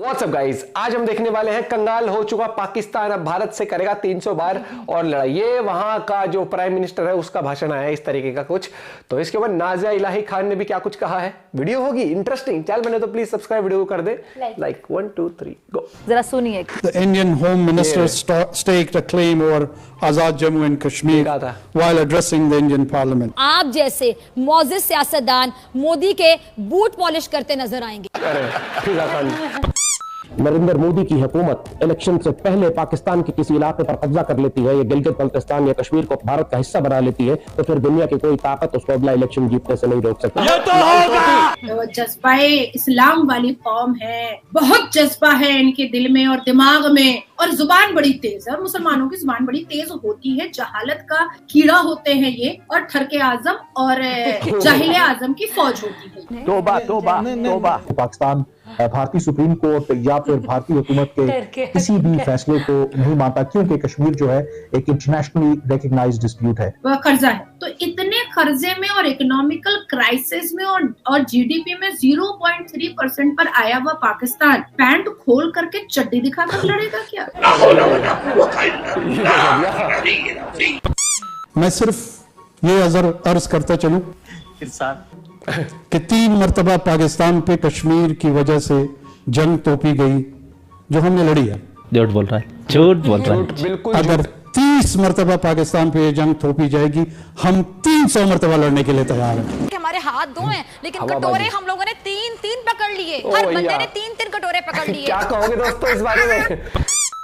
WhatsApp guys, आज हम देखने वाले हैं कंगाल हो चुका पाकिस्तान अब भारत से करेगा 300 बार और लड़ाई। ये वहां का जो प्राइम मिनिस्टर है उसका भाषण आया है इस तरीके का कुछ। तो इसके ऊपर नाजिया इलाही खान ने भी क्या कुछ कहा है। वीडियो होगी इंटरेस्टिंग। चैनल बने तो प्लीज सब्सक्राइब, वीडियो को कर दे लाइक। 1 2 3 गो। जरा सुनिए। The Indian Home Minister staked a claim over Azad Jammu and Kashmir while addressing the Indian Parliament. आप जैसे मौजिज सियासतदान मोदी के बूट पॉलिश करते नजर आएंगे। अरे फिजा खान। नरेंद्र मोदी की हुकूमत इलेक्शन से पहले पाकिस्तान के किसी इलाके पर कब्जा कर लेती है, या गिलगित बल्तिस्तान या कश्मीर को भारत का हिस्सा बना लेती है, तो फिर दुनिया की कोई ताकत उसको अगला इलेक्शन जीतने से नहीं रोक सकती। तो जज्बा इस्लाम वाली कौम है, बहुत जज्बा है इनके दिल में और दिमाग में, और जुबान बड़ी तेज है। और मुसलमानों की जुबान बड़ी तेज होती है, जहालत का कीड़ा होते हैं ये, और ठरके आजम और जाहिले आजम की फौज होती है। तौबा तौबा तौबा। पाकिस्तान भारतीय सुप्रीम कोर्ट या फिर भारतीय हुकूमत के किसी भी फैसले को नहीं मानता, क्योंकि कश्मीर जो है एक इंटरनेशनली रिकॉग्नाइज्ड डिस्प्यूट है, वह कर्जा है। तो इतने कर्जे में और इकोनॉमिकल क्राइसिस में और जीडीपी में 0.3% पर आया हुआ पाकिस्तान पैंट खोल करके चड्डी दिखाकर लड़ेगा क्या? मैं सिर्फ ये अर्ज करता चलूं कि 3 मरतबा पाकिस्तान पे कश्मीर की वजह से जंग तोपी गई जो हमने लड़ी है। झूठ बोल रहा है, झूठ बोल रहा है। बिल्कुल। अगर 30 मरतबा पाकिस्तान पे जंग थोपी जाएगी, हम 300 मरतबा लड़ने के लिए तैयार हैं। हमारे हाथ 2 हैं, लेकिन कटोरे हम लोगों ने 3 पकड़ लिए। हर बंदे ने 3 कटोरे पकड़ लिए। क्या कहोगे दोस्तों इस बारे में?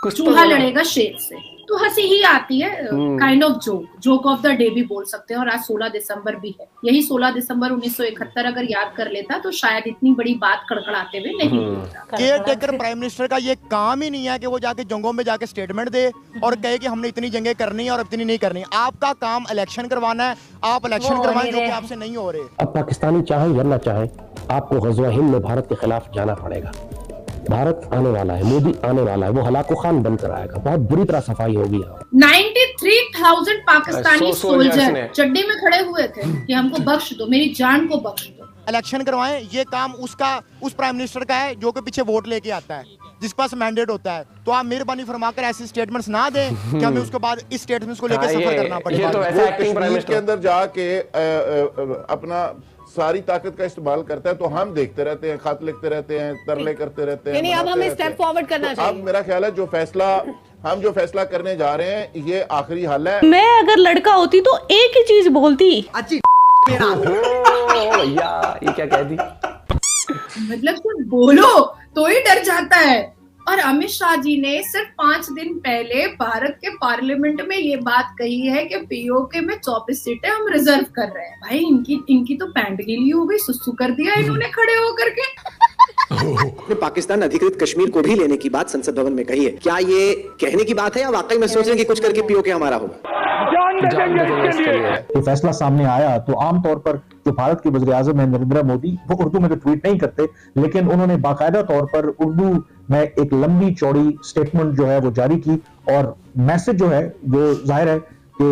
चूहा लड़ेगा शेर से तो हंसी ही आती है। Kind of joke of the day भी बोल सकते हैं। और आज 16 दिसंबर भी है। यही 16 दिसंबर 1971 अगर याद कर लेता तो शायद इतनी बड़ी बात कड़कड़ाते हुए नहीं होता। केयर टेकर प्राइम मिनिस्टर का ये काम ही नहीं है कि वो जाके जंगों में जाके स्टेटमेंट दे और कहे कि हमने इतनी जंगें करनी है और इतनी नहीं करनी। आपका काम इलेक्शन करवाना है, आप इलेक्शन करवाएं जो कि आपसे नहीं हो रहे। अब पाकिस्तानी चाहे या ना चाहे, आपको ग़ज़वा हिंद में भारत के खिलाफ जाना पड़ेगा। भारत आने वाला है, मोदी आने वाला है, वो हलाको खान बनकर आएगा। बहुत बुरी तरह सफाई होगी। 93,000 पाकिस्तानी सोल्जर चड्डी में खड़े हुए थे कि हमको बख्श दो, मेरी जान को बख्श दो। इलेक्शन करवाएं, ये काम उस प्राइम मिनिस्टर का है जो कि पीछे वोट लेके आता है, जिसके पास मैंडेट होता है। तो आप मेहरबानी फरमाकर ऐसे स्टेटमेंट्स ना दें कि हमें उसके बाद इस स्टेटमेंट्स को लेकर सफर करना पड़ेगा। तो ऐसा एक्टिंग प्राइम मिनिस्टर के अंदर जाके अपना सारी ताकत का इस्तेमाल करता है, तो हम देखते रहते हैं, खत लिखते रहते हैं, तरले करते रहते हैं। नहीं, अब हमें स्टेप फॉरवर्ड करना चाहिए। अब मेरा ख्याल है हम जो फैसला करने जा रहे हैं ये आखिरी हल है। मैं अगर लड़का होती तो एक ही चीज बोलती। भैया ये क्या कह दी? मतलब कुछ बोलो तो ही डर जाता है। और अमित शाह जी ने सिर्फ 5 दिन पहले भारत के पार्लियामेंट में ये बात कही है कि पीओके में 24 सीटें हम रिजर्व कर रहे हैं। भाई इनकी तो पैंट गीली हो गई, सुसु कर दिया इन्होंने खड़े होकर के। पाकिस्तान अधिकृत कश्मीर को भी लेने की बात संसद भवन में कही है। क्या ये कहने की बात है या वाकई में सोच रहे हैं कि कुछ करके पीओके हमारा होगा? ये फैसला सामने आया तो आमतौर पर जो भारत के वज़ीर आज़म है नरेंद्र मोदी, वो उर्दू में तो ट्वीट नहीं करते, लेकिन उन्होंने बाकायदा तौर पर उर्दू में एक लंबी चौड़ी स्टेटमेंट जो है वो जारी की। और मैसेज जो है वो जाहिर है कि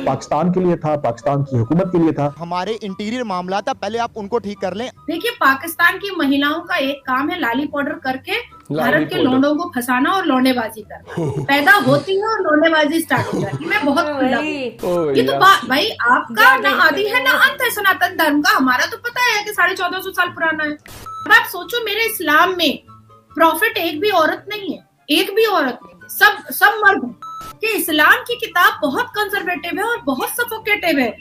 पाकिस्तान के लिए था, पाकिस्तान की हुकूमत के लिए था। हमारे इंटीरियर मामला था, पहले आप उनको ठीक कर लें। देखिए, पाकिस्तान की महिलाओं का एक काम है लाली पाउडर करके भारत के लौंडों को फंसाना और लौंडेबाजी करना। पैदा होती है और लौंडेबाजी स्टार्ट हो जाती है। मैं बहुत खुला हूं। ये तो भाई आपका ना आदि है ना अंत है सनातन धर्म का। हमारा तो पता है कि 1450 साल पुराना है। अब आप सोचो, मेरे इस्लाम में प्रॉफिट एक भी औरत नहीं है, एक भी औरत नहीं है, सब मर्द हैं। कि इस्लाम की किताब बहुत कंजर्वेटिव है और बहुत सफोकेटिव है।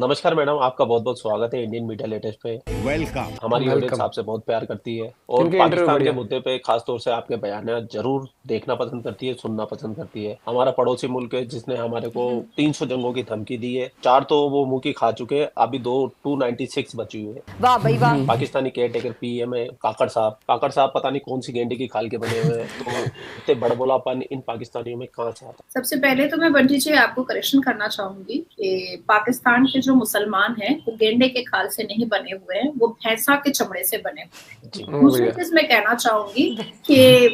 नमस्कार मैडम, आपका बहुत बहुत स्वागत है इंडियन मीडिया लेटेस्ट पे। वेलकम। हमारी ऑडियंस आपसे बहुत प्यार करती है और पाकिस्तान के मुद्दे पे खास तौर से आपके बयान जरूर देखना पसंद करती है, सुनना पसंद करती है। हमारा पड़ोसी मुल्क है जिसने हमारे को 300 जंगों की धमकी दी है। 4 तो वो मुंह की खा चुके हैं, अभी 296 बची हुई है। वाह भाई वाह। पाकिस्तानी केयर टेकर पीएम है काकड़ साहब पता नहीं कौन सी गेंडे की खाल के बने हुए हैं। तो इतने बड़बोलापन इन पाकिस्तानियों में कहाँ से आता? सबसे पहले तो मैं बंटी जी आपको करेक्शन करना चाहूंगी कि पाकिस्तान पाकिस्तान के जो मुसलमान हैं वो गेंडे के खाल से नहीं बने हुए हैं, वो भैंसा के चमड़े से बने हुए हैं। दूसरी चीज मैं कहना चाहूंगी कि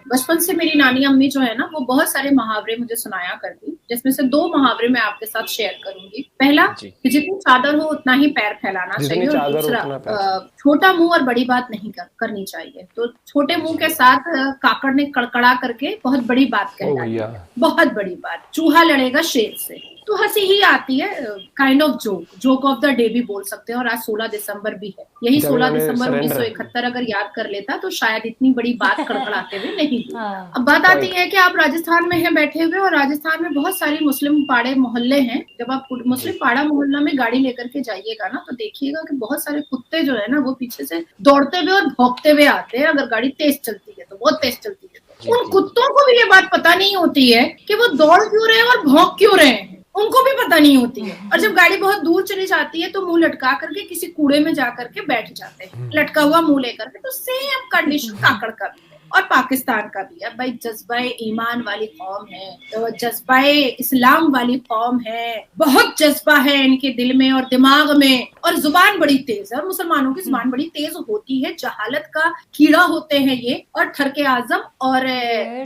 बचपन से मेरी नानी अम्मी जो है ना, वो बहुत सारे मुहावरे मुझे सुनाया करती, जिसमें से 2 मुहावरे मैं आपके साथ शेयर करूंगी। पहला कि जितनी चादर हो उतना ही पैर फैलाना चाहिए, और दूसरा छोटा मुंह और बड़ी बात नहीं करनी चाहिए। तो छोटे मुंह के साथ काकड़ ने कड़कड़ा करके बहुत बड़ी बात कहलाई, बहुत बड़ी बात, चूहा लड़ेगा शेर से। तो हंसी ही आती है, kind of joke of the day भी बोल सकते हैं। और आज 16 दिसंबर भी है, यही 16 दिसंबर 1971 अगर याद कर लेता तो शायद इतनी बड़ी बात कड़कड़ाते हुए नहीं। अब बात आती है कि आप राजस्थान में हैं बैठे हुए, और राजस्थान में बहुत सारी मुस्लिम पाड़े मोहल्ले हैं। जब आप मुस्लिम पाड़ा मोहल्ला में गाड़ी लेकर के जाइएगा ना, तो देखिएगा कि बहुत सारे कुत्ते जो है ना, वो पीछे से दौड़ते हुए और भौंकते हुए आते हैं। अगर गाड़ी तेज चलती है तो, बहुत तेज चलती है तो उन कुत्तों को भी ये बात पता नहीं होती है कि वो दौड़ क्यों रहे हैं और भौंक क्यों रहे हैं, उनको भी पता नहीं होती है। और जब गाड़ी बहुत दूर चली जाती है तो मुंह लटका करके किसी कूड़े में जा करके बैठ जाते हैं, लटका हुआ मुंह लेकर के। तो सेम कंडीशन काकड़ का भी है और पाकिस्तान का भी है। भाई जज्बाए ईमान वाली कौम है, तो जज्बाए इस्लाम वाली कौम है, बहुत जज्बा है इनके दिल में और दिमाग में, और जुबान बड़ी तेज है। और मुसलमानों की जुबान बड़ी तेज होती है, जहालत का कीड़ा होते हैं ये, और ठरके आजम और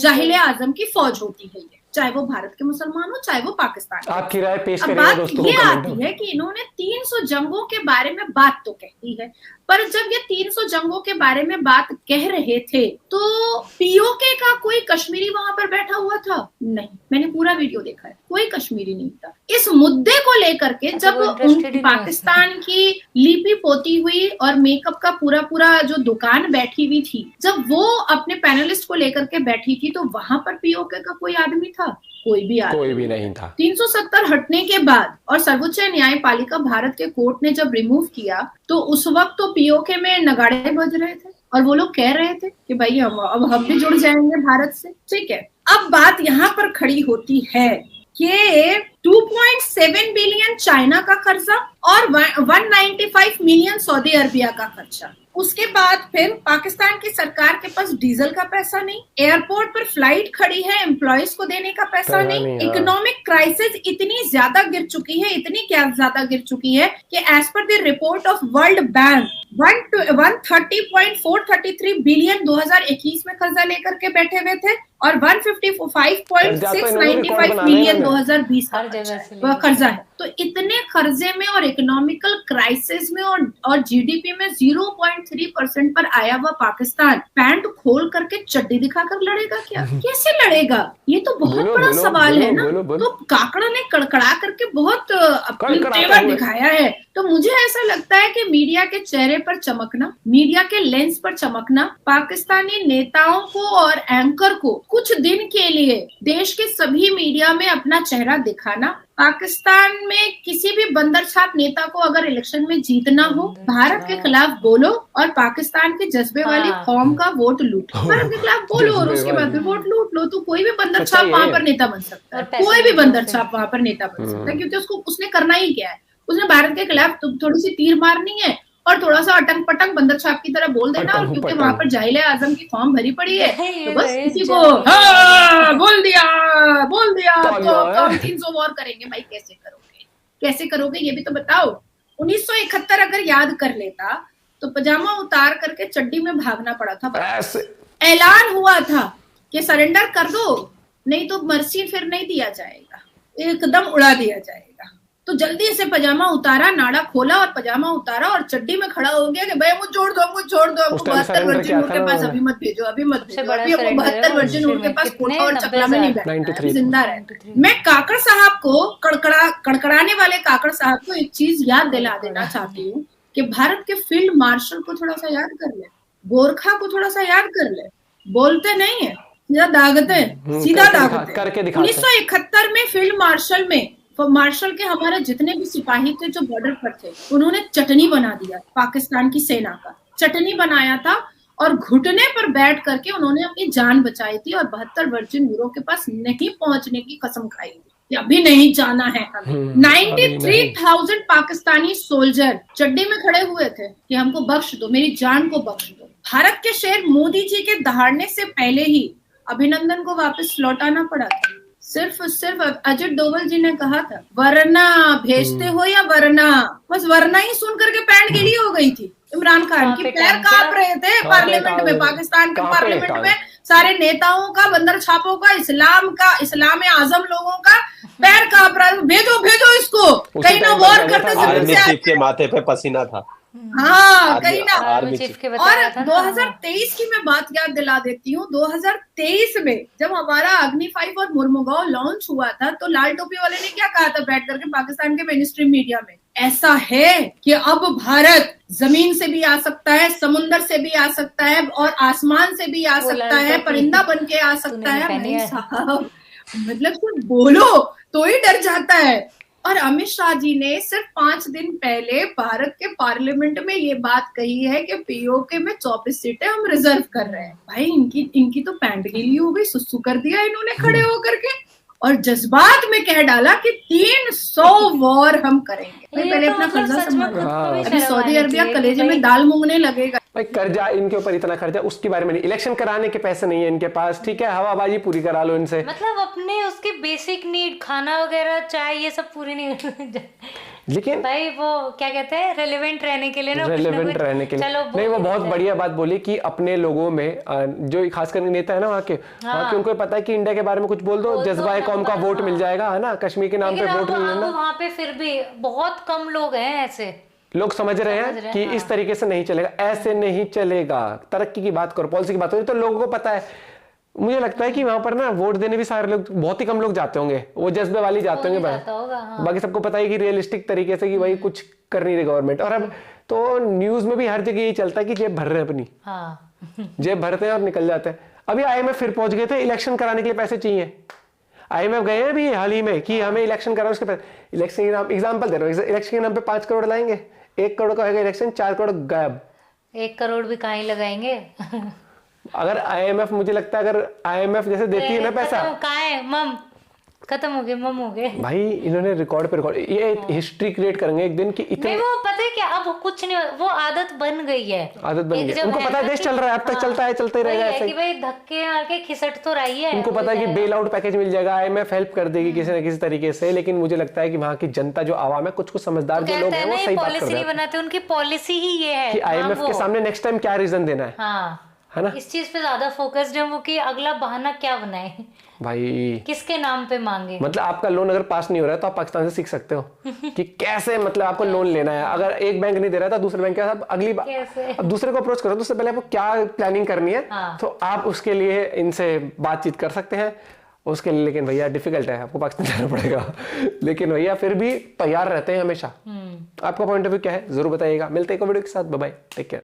जाहिले आजम की फौज होती है ये, चाहे वो भारत के मुसलमान हो चाहे वो पाकिस्तान। आपकी राय पेश करें दोस्तों। बात ये आती है कि इन्होंने 300 जंगों के बारे में बात तो कहती है, पर जब ये 300 जंगों के बारे में बात कह रहे थे तो पीओके का कोई कश्मीरी वहां पर बैठा हुआ था? नहीं, मैंने पूरा वीडियो देखा है, कोई कश्मीरी नहीं था। इस मुद्दे को लेकर के जब पाकिस्तान की लिपि पोती हुई और मेकअप का पूरा जो दुकान बैठी हुई थी, जब वो अपने पैनलिस्ट को लेकर के बैठी थी, तो वहां पर पीओके का कोई आदमी था? कोई भी नहीं था। 370 हटने के बाद और सर्वोच्च न्यायपालिका भारत के कोर्ट ने जब रिमूव किया, तो उस वक्त तो पीओके में नगाड़े बज रहे थे और वो लोग कह रहे थे कि भाई अब हम भी जुड़ जाएंगे भारत से। ठीक है, अब बात यहाँ पर खड़ी होती है कि 2.7 बिलियन चाइना का कर्जा और 195 मिलियन सऊदी अरबिया का खर्चा। उसके बाद फिर पाकिस्तान की सरकार के पास डीजल का पैसा नहीं, एयरपोर्ट पर फ्लाइट खड़ी है, एम्प्लॉयज को देने का पैसा नहीं। इकोनॉमिक क्राइसिस इतनी ज्यादा गिर चुकी है, इतनी क्या ज्यादा गिर चुकी है कि as per the report of World Bank 130.433 billion 2021 में कर्जा लेकर के बैठे हुए थे और 155.695 मिलियन 2020 का कर्जा है। तो इतने कर्जे में और इकोनॉमिकल क्राइसिस में और जीडीपी में 0.3% पर आया हुआ पाकिस्तान पैंट खोल करके चड्डी दिखाकर लड़ेगा क्या? कैसे लड़ेगा? ये तो बहुत बड़ा सवाल है ना। तो काकड़ा ने कड़कड़ा करके बहुत अपनी तेवर दिखाया है। तो मुझे ऐसा लगता है कि मीडिया के चेहरे पर चमकना, मीडिया के लेंस पर चमकना, पाकिस्तानी नेताओं को और एंकर को कुछ दिन के लिए देश के सभी मीडिया में अपना चेहरा दिखाना, पाकिस्तान में किसी भी बंदरछाप नेता को अगर इलेक्शन में जीतना हो, भारत के खिलाफ बोलो और पाकिस्तान के जज्बे वाली कौम का वोट लूटो। भारत के खिलाफ बोलो और उसके बाद फिर वोट लूट लो, तो कोई भी बंदरछाप वहां पर नेता बन सकता है, कोई भी बंदरछाप वहां पर नेता बन सकता है, क्योंकि उसने करना ही क्या है, उसने भारत के खिलाफ थोड़ी सी तीर मारनी है और थोड़ा सा अटंग पटंग बंदर छाप की तरह बोल देना। और क्योंकि वहां पर जाहिले आजम की फॉर्म भरी पड़ी है, तो बस किसी को बोल दिया तो हम 300 वॉर करेंगे। भाई कैसे करोगे ये भी तो बताओ। 1971 अगर याद कर लेता तो पजामा उतार करके चड्डी में भागना पड़ा था। ऐलान हुआ था कि सरेंडर कर दो, नहीं तो मर्सी फिर नहीं दिया जाएगा, एकदम उड़ा दिया जाएगा। तो जल्दी से पजामा उतारा, नाड़ा खोला और पजामा उतारा और चड्डी में खड़ा हो गया कि भाई मुझे छोड़ दो, हमको 72 वर्जिन उनके पास अभी मत भेजो, अभी आपको 72 वर्जिन उनके पास कोटा और चकला में नहीं बैठा, जिंदा रहे। मैं काकड़ साहब को कड़कड़ाने वाले काकड़ साहब को एक चीज याद दिला देना चाहती हूँ कि भारत के फील्ड मार्शल को थोड़ा सा याद कर ले, गोरखा को थोड़ा सा याद कर ले। बोलते नहीं है, सीधा दागते। 1971 में फील्ड मार्शल के हमारे जितने भी सिपाही थे जो बॉर्डर पर थे, उन्होंने चटनी बना दिया पाकिस्तान की सेना का, चटनी बनाया था और घुटने पर बैठ करके उन्होंने अपनी जान बचाई थी और 72 वर्जिन यूरो के पास नहीं पहुंचने की कसम खाई थी, अभी नहीं जाना है हमें। 93,000 पाकिस्तानी सोल्जर चड्डी में खड़े हुए थे कि हमको बख्श दो, मेरी जान को बख्श दो। भारत के शेर मोदी जी के दहाड़ने से पहले ही अभिनंदन को वापस लौटाना पड़ा था। सिर्फ अजित डोभाल जी ने कहा था वरना भेजते हो या वरना, बस वरना ही सुन करके पैंट गीली हो गई थी इमरान खान की, पैर कांप रहे थे पार्लियामेंट में, पाकिस्तान के पार्लियामेंट में सारे नेताओं का, बंदर छापों का, इस्लाम आजम लोगों का पैर कांप रहा है, भेजो इसको, कहीं ना वॉर करते के माथे पे पसीना था। हाँ कहीं ना। और 2023 की मैं बात याद दिला देती हूँ, 2023 में जब हमारा अग्नि 5 और मुर्मुगांव लॉन्च हुआ था तो लाल टोपी वाले ने क्या कहा था बैठ करके पाकिस्तान के मेन स्ट्रीम मीडिया में, ऐसा है कि अब भारत जमीन से भी आ सकता है, समुंदर से भी आ सकता है और आसमान से भी आ सकता है, परिंदा बन के आ सकता है। साहब मतलब सिर्फ बोलो तो ही डर जाता है। और अमित शाह जी ने सिर्फ 5 दिन पहले भारत के पार्लियामेंट में ये बात कही है कि पीओके में 24 सीटें हम रिजर्व कर रहे हैं। भाई इनकी तो पैंट गीली हो गई, सुसु कर दिया इन्होंने खड़े होकर के, और जज्बात में कह डाला कि 300 वॉर हम करेंगे। भाई पहले अपना कर्जा संभालो, अभी सऊदी अरबिया कलेजे में दाल मूंगने लगेगा। भाई कर्जा, इनके ऊपर इतना खर्चा, उसके बारे में नहीं, इलेक्शन कराने के पैसे नहीं है इनके पास, ठीक है, हवाबाजी पूरी करा लो इनसे, मतलब अपने उसके बेसिक नीड, खाना वगैरह, चाय, ये सब पूरी नहीं लेकिन भाई वो क्या कहते हैं, रेलेवेंट रहने के लिए ना, रेलेवेंट रहने के लिए नहीं, वो बहुत बढ़िया बात बोली कि अपने लोगों में जो खासकर नेता है ना वहाँ के उनको पता है कि इंडिया के बारे में कुछ बोल दो, जज्बा कौम का वोट मिल जाएगा, है ना, कश्मीर के नाम पे वोट नहीं लेना। वहाँ पे फिर भी बहुत कम लोग हैं ऐसे, लोग समझ रहे हैं कि इस तरीके से नहीं चलेगा, ऐसे नहीं चलेगा, तरक्की की बात करो, पॉलिसी की बात करो, तो लोगों को पता है। मुझे लगता है कि वहां पर ना वोट देने भी सारे लोग, बहुत ही कम लोग जाते होंगे, वो जज्बे वाली जाते होंगे, बाकी सबको पता है कि रियलिस्टिक तरीके से कि भाई कुछ कर नहीं रही गवर्नमेंट। और अब तो न्यूज में भी हर जगह यही चलता है कि जेब भर रहे हैं अपनी, जेब भरते हैं और निकल जाते हैं। अभी IMF फिर पहुंच गए थे, इलेक्शन कराने के लिए पैसे चाहिए, IMF गए हैं अभी हाल ही में कि हमें इलेक्शन कराओ, उसके पैसे, इलेक्शन के नाम, एग्जाम्पल दे रहा हूँ, इलेक्शन के नाम पे 5 करोड़ लाएंगे, 1 करोड़ का होगा इलेक्शन, 4 करोड़ गायब। 1 करोड़ भी कहाँ ही लगाएंगे अगर IMF, मुझे लगता है अगर IMF जैसे देती है ना पैसा, कहाँ है मम, खत्म हो गए, मम हो गए भाई, इन्होंने रिकॉर्ड पे रिकॉर्ड, ये हिस्ट्री क्रिएट करेंगे एक दिन कि इतने, नहीं, वो पता है क्या, अब कुछ नहीं, वो आदत बन गई है, आदत बन गई, उनको पता है देश चल रहा है, अब तक चलता है, चलते ही रहेगा ऐसे, कि भाई धक्के आके खिसट तो रही है, उनको पता है कि बेल आउट पैकेज मिल जाएगा, IMF हेल्प कर देगी किसी न किसी तरीके से। लेकिन मुझे लगता है कि वहाँ की जनता, जो आवाम है, कुछ समझदार जो लोग हैं, वो सही बात कर रहे हैं, नहीं बनाते, उनकी पॉलिसी ही ये है कि IMF के सामने नेक्स्ट टाइम क्या रीजन देना है ना, इस चीज पे ज्यादा फोकस्ड है वो कि अगला बहाना क्या बनाए भाई, किसके नाम पे मांगे। मतलब आपका लोन अगर पास नहीं हो रहा है तो आप पाकिस्तान से सीख सकते हो कि कैसे, मतलब आपको लोन लेना है, अगर एक बैंक नहीं दे रहा था दूसरे बैंक के साथ अगली बार अब दूसरे को अप्रोच करो तो उससे पहले आपको क्या प्लानिंग करनी है, तो आप उसके लिए इनसे बातचीत कर सकते हैं उसके लिए। लेकिन भैया डिफिकल्ट है, आपको पाकिस्तान जाना पड़ेगा, लेकिन भैया फिर भी तैयार रहते हैं हमेशा। आपका पॉइंट ऑफ व्यू क्या है जरूर बताइएगा। मिलते हैं एक वीडियो के साथ, बाय बाय, टेक केयर।